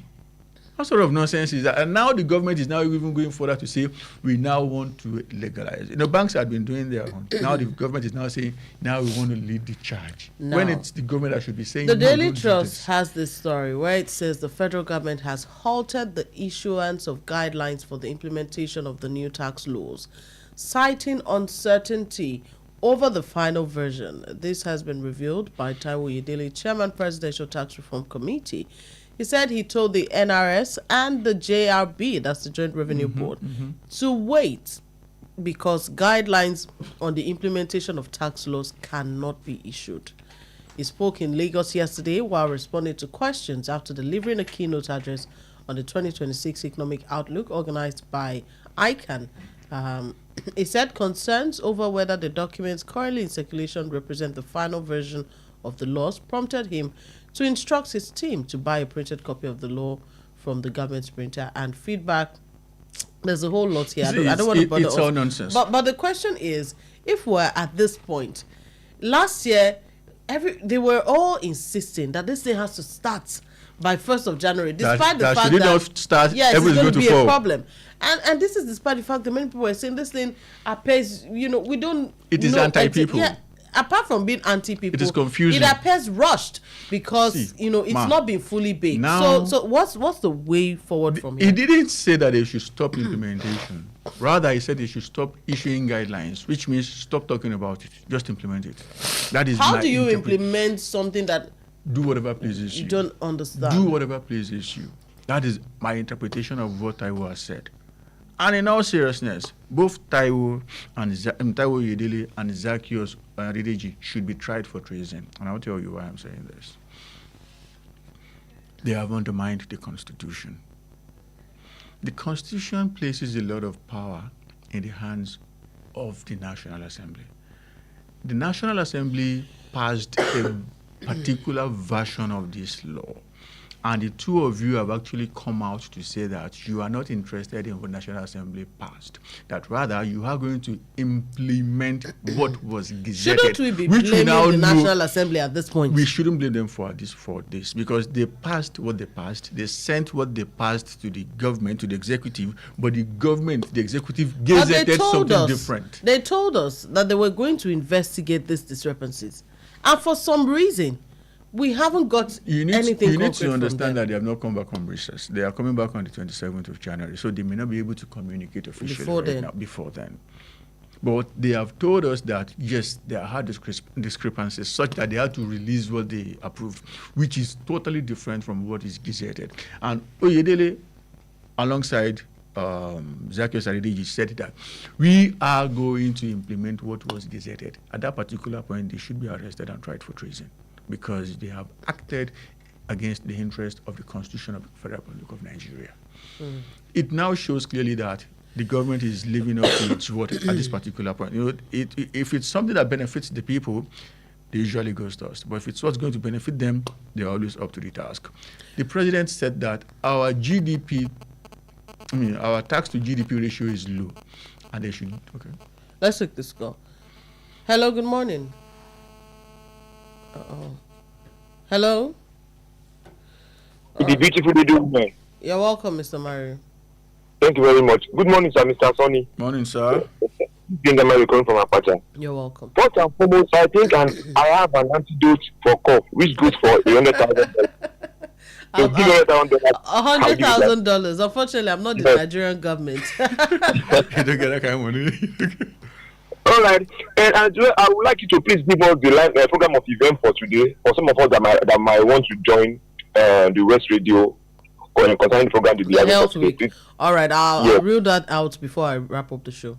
[SPEAKER 4] What sort of nonsense is that? And now the government is now even going further to say we now want to legalize. You know, banks have been doing their own. Now the government is now saying now we want to lead the charge.
[SPEAKER 3] Now,
[SPEAKER 4] when it's the government that should be saying.
[SPEAKER 3] The
[SPEAKER 4] no,
[SPEAKER 3] Daily
[SPEAKER 4] don't do
[SPEAKER 3] Trust
[SPEAKER 4] this.
[SPEAKER 3] has this story where it says the federal government has halted the issuance of guidelines for the implementation of the new tax laws, citing uncertainty over the final version. This has been revealed by Taiwo Oyedele, Chairman, Presidential Tax Reform Committee. He said he told the NRS and the JRB, that's the Joint Revenue Board, to wait because guidelines on the implementation of tax laws cannot be issued. He spoke in Lagos yesterday while responding to questions after delivering a keynote address on the 2026 Economic Outlook organized by ICANN. He said concerns over whether the documents currently in circulation represent the final version of the laws prompted him to instruct his team to buy a printed copy of the law from the government's printer. And feedback, there's a whole lot here. I don't want to bother
[SPEAKER 4] It's
[SPEAKER 3] us.
[SPEAKER 4] all nonsense.
[SPEAKER 3] But the question is, if we're at this point, last year, they were all insisting that this thing has to start by 1st of January, despite the fact
[SPEAKER 4] should it
[SPEAKER 3] that
[SPEAKER 4] not start,
[SPEAKER 3] yes, it's
[SPEAKER 4] everything's
[SPEAKER 3] going to be
[SPEAKER 4] fall.
[SPEAKER 3] a problem. And this is despite the fact that many people are saying this thing appears, we don't.
[SPEAKER 4] It is
[SPEAKER 3] know
[SPEAKER 4] anti-people.
[SPEAKER 3] Yeah, apart from being anti-people,
[SPEAKER 4] It is confusing.
[SPEAKER 3] It appears rushed because
[SPEAKER 4] See,
[SPEAKER 3] it's not been fully baked.
[SPEAKER 4] Now-
[SPEAKER 3] So what's the way forward from here?
[SPEAKER 4] He didn't say that they should stop implementation. Rather, he said they should stop issuing guidelines, which means stop talking about it, just implement it. That is
[SPEAKER 3] How
[SPEAKER 4] my
[SPEAKER 3] do you
[SPEAKER 4] interpret-
[SPEAKER 3] implement something that
[SPEAKER 4] Do whatever pleases you.
[SPEAKER 3] You don't understand.
[SPEAKER 4] Do whatever pleases you. That is my interpretation of what Taiwo has said. And in all seriousness, both Taiwo and Taiwo Yedele and Zacchaeus Rideji should be tried for treason. And I'll tell you why I'm saying this. They have undermined the Constitution. The Constitution places a lot of power in the hands of the National Assembly. The National Assembly passed a particular version of this law. And the two of you have actually come out to say that you are not interested in what National Assembly passed. That rather you are going to implement what was gazetted.
[SPEAKER 3] Shouldn't we be blaming the National Assembly at this point?
[SPEAKER 4] We shouldn't blame them for this because they passed what they passed. They sent what they passed to the government, to the executive, but the government, the executive, gazetted something different.
[SPEAKER 3] They told us that they were going to investigate these discrepancies. And for some reason, we haven't got anything.
[SPEAKER 4] You need to understand that they have not come back on recess. They are coming back on the 27th of January, so they may not be able to communicate officially before then. But they have told us that, yes, there are discrepancies such that they had to release what they approved, which is totally different from what is gazetted. And Oyedele, alongside Zacchaeus Adedeji, said that we are going to implement what was gazetted. At that particular point, they should be arrested and tried for treason, because they have acted against the interest of the Constitution of the Federal Republic of Nigeria. It now shows clearly that the government is living up to its word at this particular point. You know, if it's something that benefits the people, they usually goes first. But if it's what's going to benefit them, they're always up to the task. The president said that our our tax to GDP ratio is low, and they should. Okay.
[SPEAKER 3] Let's take this call. Hello, good morning. Hello?
[SPEAKER 7] It's a beautiful day, man.
[SPEAKER 3] You're welcome, Mr. Mario.
[SPEAKER 7] Thank you very much. Good morning, sir, Mr. Sonny.
[SPEAKER 4] Morning, sir.
[SPEAKER 7] Calling from Apache.
[SPEAKER 3] You're welcome.
[SPEAKER 7] First and foremost, I think I have an antidote for cough, which goes for $100,000. So
[SPEAKER 3] $100,000. Unfortunately, I'm not the Nigerian government.
[SPEAKER 4] You don't get that kind of money.
[SPEAKER 7] All right, and as well, I would like you to please give us the live program of event for today. For some of us that might want to join the West Radio concerning the program to be
[SPEAKER 3] Health Week. All right, I'll rule that out before I wrap up the show.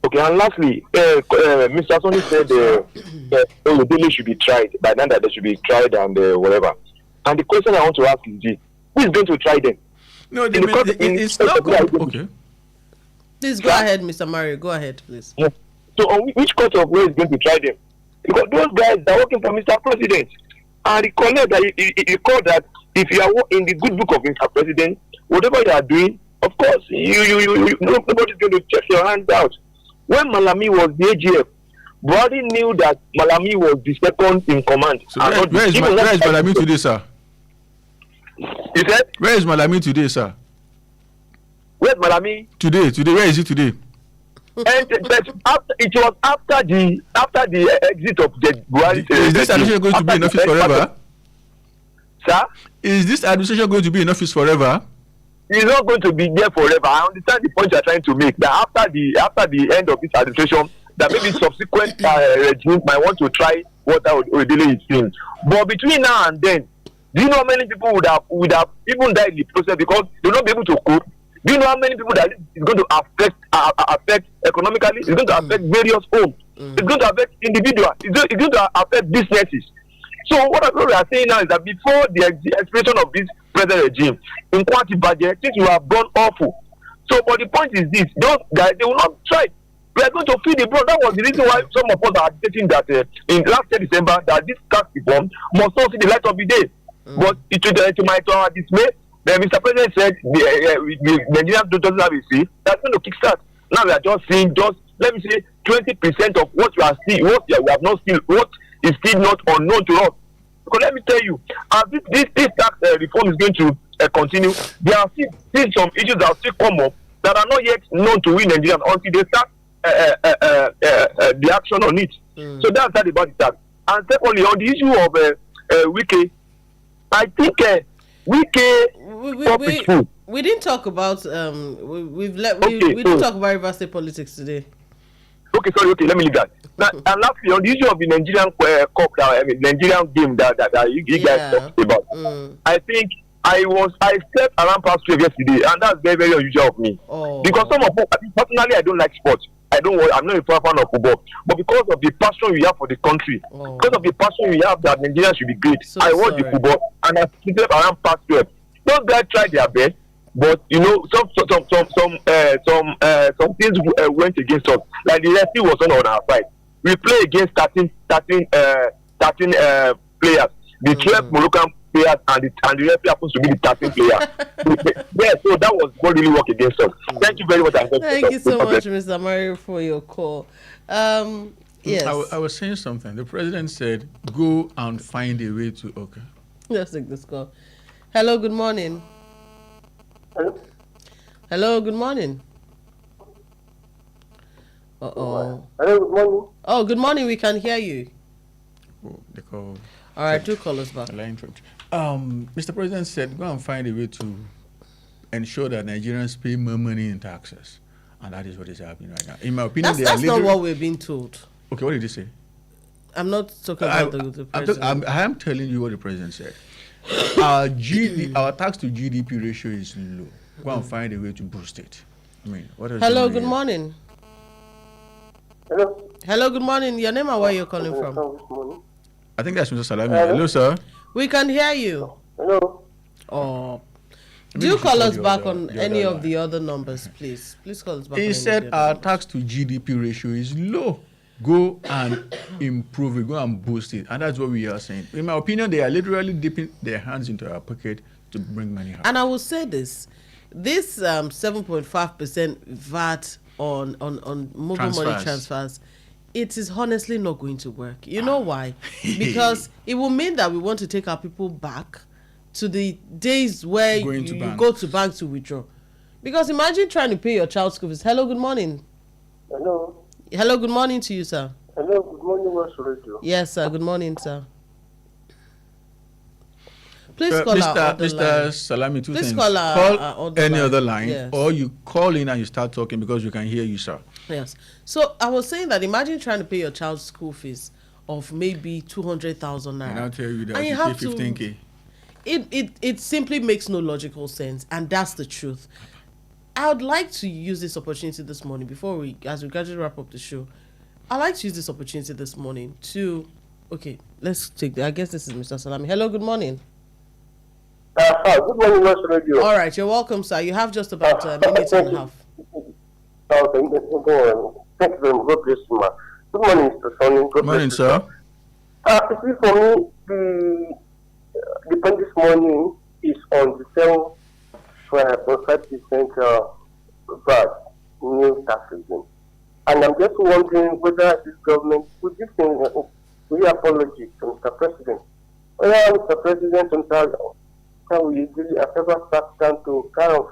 [SPEAKER 7] Okay, and lastly, Mr. Sonny said Olodele should be tried. By then, that they should be tried and whatever. And the question I want to ask is this: who is going to try them?
[SPEAKER 4] No, it's not good. Okay.
[SPEAKER 3] Please go ahead, Mr. Mario. Go ahead, please.
[SPEAKER 7] Yeah. So on which court of law is going to try them? Because those guys are working for Mr. President. And recall that if you are in the good book of Mr. President, whatever you are doing, of course, nobody's going to check your hands out. When Malami was the AGF, Buhari knew that Malami was the second in command.
[SPEAKER 4] So where is Malami today, sir?
[SPEAKER 7] You said?
[SPEAKER 4] Where is Malami today, sir?
[SPEAKER 7] Where's Malami?
[SPEAKER 4] Today, where is he today?
[SPEAKER 7] And it was after the exit of the Buhari.
[SPEAKER 4] Is this administration going to be in office forever?
[SPEAKER 7] Sir?
[SPEAKER 4] Is this administration going to be in office forever?
[SPEAKER 7] It's not going to be there forever. I understand the point you are trying to make. That after the end of this administration, that maybe subsequent regimes might want to try what Oyedele is saying. But between now and then, do you know how many people would have even died in the process because they will not be able to cope? Do you know how many people that is going to affect economically? It's going to affect various homes. It's going to affect individuals. It's going to affect businesses. So what we are saying now is that before the expiration of this present regime, in quantity budget, things will have gone awful. So, but the point is this: those guys, they will not try. We are going to feed the blood. That was the reason why some of us are stating that in last December that this tax reform must not see the light of the day. But to my dismay, Mr. President said the Nigerian doesn't have a say. That's going to kickstart. Now we are just seeing let me say 20% of what we are seeing, what we have not seen, what is still not unknown to us. Because let me tell you, as this tax reform is going to continue, there are still some issues that will still come up that are not yet known to we Nigerians until they start the action on it. So that's that about the tax. And secondly, on the issue of Wike, I think Wike
[SPEAKER 3] we didn't talk about we didn't talk about River State politics today.
[SPEAKER 7] Okay, let me leave that. Now, and lastly, on the issue of the Nigerian cup, Nigerian game that you guys talked about, I think I slept around past 12 yesterday, and that's very, very unusual of me. Because personally, I don't like sports. I'm not a fan of football, but because of the passion you have for the country, because of the passion you have that Nigeria should be great, I watch the football and I slept around past 12. Those guys tried their best, but some things went against us. Like the referee was on our side. We play against 13 players, the 12 Moroccan players, and the referee happens to be the 13th player. Yeah, so that was what really worked against us. Thank you very much.
[SPEAKER 3] Thank you so much, Mr. Mario, for your call. Yes.
[SPEAKER 4] I was saying something. The president said, go and find a way to... Okay.
[SPEAKER 3] Let's take this call. Hello, good morning. Hello, good morning.
[SPEAKER 8] Hello, good morning.
[SPEAKER 3] Oh, good morning. We can hear you.
[SPEAKER 4] Oh, the call.
[SPEAKER 3] All right, do call us back.
[SPEAKER 4] Mr. President said, go and find a way to ensure that Nigerians pay more money in taxes. And that is what is happening right now. In my opinion,
[SPEAKER 3] that's not what we're being told.
[SPEAKER 4] Okay, what did he say?
[SPEAKER 3] I'm not talking about the president.
[SPEAKER 4] I am telling you what the president said. Our tax to GDP ratio is low. Go and find a way to boost it. I mean, what is
[SPEAKER 3] Hello, good morning.
[SPEAKER 8] Hello.
[SPEAKER 3] Hello, good morning. Your name and where you're calling from?
[SPEAKER 8] Good morning.
[SPEAKER 4] I think that's Mr. Salami. Hello, sir.
[SPEAKER 3] We can hear you.
[SPEAKER 8] Hello.
[SPEAKER 3] Oh. Do call us back on any of the other numbers, please. Please call us back.
[SPEAKER 4] He said our tax to GDP ratio is low. Go and improve it. Go and boost it. And that's what we are saying. In my opinion, they are literally dipping their hands into our pocket to bring money out.
[SPEAKER 3] And I will say this 7.5% VAT on mobile money transfers, it is honestly not going to work. You know why? Because it will mean that we want to take our people back to the days where you go to bank to withdraw. Because imagine trying to pay your child's school fees. Hello, good morning.
[SPEAKER 8] Hello.
[SPEAKER 3] Hello, good morning to you, sir.
[SPEAKER 8] Hello, good morning, West Radio.
[SPEAKER 3] Yes, sir. Good morning, sir. Please call
[SPEAKER 4] Mr. Salami, two things. Call any other line, yes. Or you call in and you start talking because we can hear you, sir.
[SPEAKER 3] Yes. So I was saying that imagine trying to pay your child's school fees of maybe 200,000 naira.
[SPEAKER 4] And I'll tell you that you pay 15K.
[SPEAKER 3] It simply makes no logical sense, and that's the truth. I would like to use this opportunity this morning as we gradually wrap up the show. I'd like to use this opportunity this morning to, okay, let's take I guess this is Mr. Salami. Hello, good morning.
[SPEAKER 8] Good morning, West Radio.
[SPEAKER 3] All right, you're welcome, sir. You have just about a minute and a half.
[SPEAKER 8] Thank you very much. God bless you, ma. Good morning, Mr. Sonny.
[SPEAKER 4] Good morning, sir.
[SPEAKER 8] For me, the point this morning is on the 7.5% VAT new tax regime. And I'm just wondering whether this government would give an apology to Mr. President. Mr. President, we really have ever sat down to kind of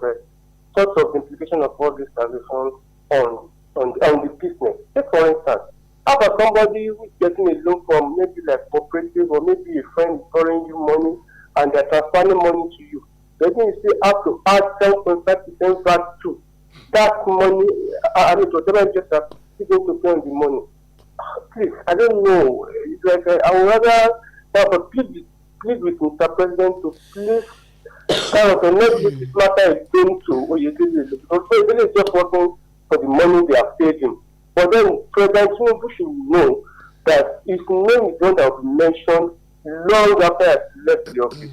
[SPEAKER 8] sort of implication of all this taxation on the business. Take for instance, how about somebody who is getting a loan from maybe like cooperative or maybe a friend borrowing you money and they're transferring money to you. Then you still have to add 7.5% VAT to that money. I mean, whatever you just have to pay on the money. Please, I don't know. It's like I would rather plead with Mr. President to please kind of not this matter again to Oloyede, because Oloyede is just working for the money they have paid him. But then President Tinubu should know that his name is going to be mentioned long after he left the office.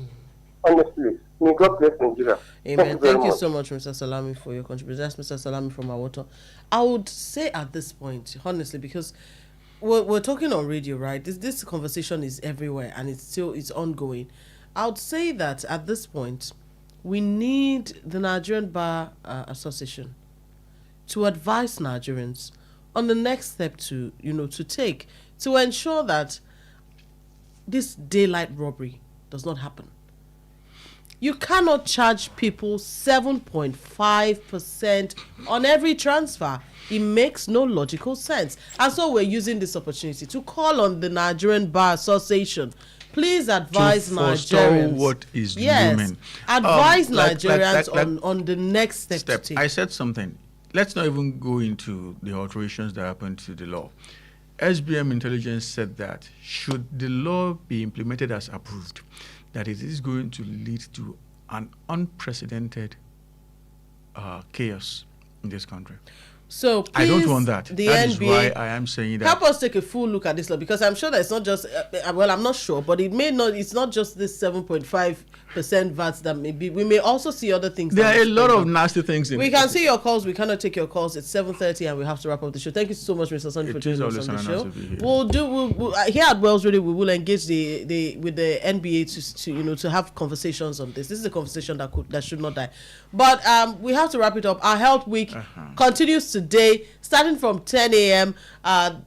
[SPEAKER 8] Honestly, may God bless Nigeria.
[SPEAKER 3] Amen. Thank you so much, Mr. Salami, for your contribution. That's Mr. Salami from Awoto. I would say at this point, honestly, because we're talking on radio, right? This conversation is everywhere and it's ongoing. I would say that at this point, we need the Nigerian Bar Association to advise Nigerians on the next step to take to ensure that this daylight robbery does not happen. You cannot charge people 7.5% on every transfer. It makes no logical sense. And so we're using this opportunity to call on the Nigerian Bar Association. Please advise Nigerians.
[SPEAKER 4] What is
[SPEAKER 3] looming. Advise Nigerians
[SPEAKER 4] like
[SPEAKER 3] on the next step to take.
[SPEAKER 4] I said something. let's not even go into the alterations that happened to the law. SBM Intelligence said that should the law be implemented as approved, that it is going to lead to an unprecedented chaos in this country.
[SPEAKER 3] So
[SPEAKER 4] I don't want
[SPEAKER 3] please,
[SPEAKER 4] that.
[SPEAKER 3] The
[SPEAKER 4] That
[SPEAKER 3] NBA,
[SPEAKER 4] is why I am saying that.
[SPEAKER 3] help us take a full look at this law, because I'm sure that it's not just well, I'm not sure, but it may not. It's not just this 7.5% VAT that may be. We may also see other things.
[SPEAKER 4] There
[SPEAKER 3] that
[SPEAKER 4] are a
[SPEAKER 3] will
[SPEAKER 4] lot
[SPEAKER 3] spring
[SPEAKER 4] of
[SPEAKER 3] up.
[SPEAKER 4] nasty things in
[SPEAKER 3] We
[SPEAKER 4] it.
[SPEAKER 3] can see your calls. We cannot take your calls. It's 7:30, and we have to wrap up the show. Thank you so much, Mr. Sunday, for
[SPEAKER 4] It is
[SPEAKER 3] joining us
[SPEAKER 4] always
[SPEAKER 3] on the
[SPEAKER 4] an
[SPEAKER 3] show.
[SPEAKER 4] honor to be here.
[SPEAKER 3] We'll here at Wells Radio, we will engage with the NBA to have conversations on this. This is a conversation that should not die. But we have to wrap it up. Our Health Week continues today, starting from 10 a.m.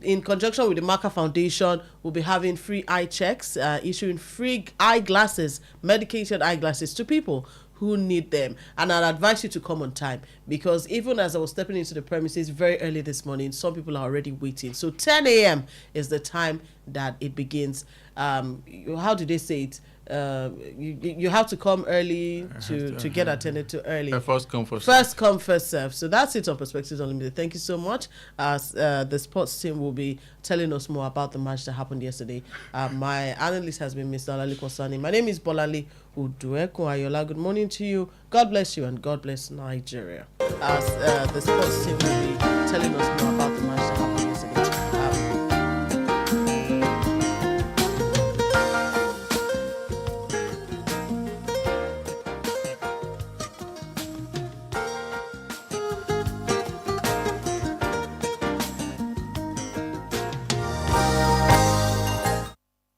[SPEAKER 3] In conjunction with the Marker Foundation. We'll be having free eye checks, issuing free eyeglasses, medicated eyeglasses to people who need them. And I'd advise you to come on time, because even as I was stepping into the premises very early this morning, some people are already waiting. So 10 a.m. is the time that it begins. How do they say it? You have to come early to get attended to early.
[SPEAKER 4] First come, first
[SPEAKER 3] First come, first serve. So that's it on Perspectives Unlimited. Thank you so much. The sports team will be telling us more about the match that happened yesterday. My analyst has been Mr. Olali Kosani. My name is Bolali Udueko Ayola. Good morning to you. God bless you and God bless Nigeria. The sports team will be telling us more about the match that happened yesterday.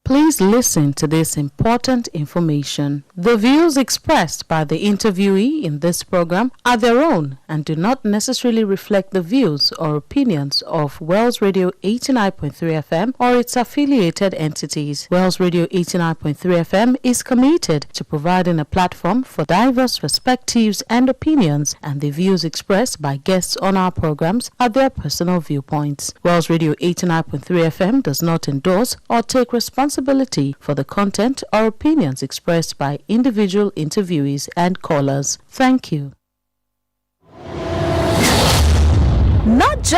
[SPEAKER 5] Please listen to this important information. The views expressed by the interviewee in this program are their own and do not necessarily reflect the views or opinions of Wells Radio 89.3 FM or its affiliated entities. Wells Radio 89.3 FM is committed to providing a platform for diverse perspectives and opinions, and the views expressed by guests on our programs are their personal viewpoints. Wells Radio 89.3 FM does not endorse or take responsibility for the content or opinions expressed by individual interviewees and callers. Thank you. Not just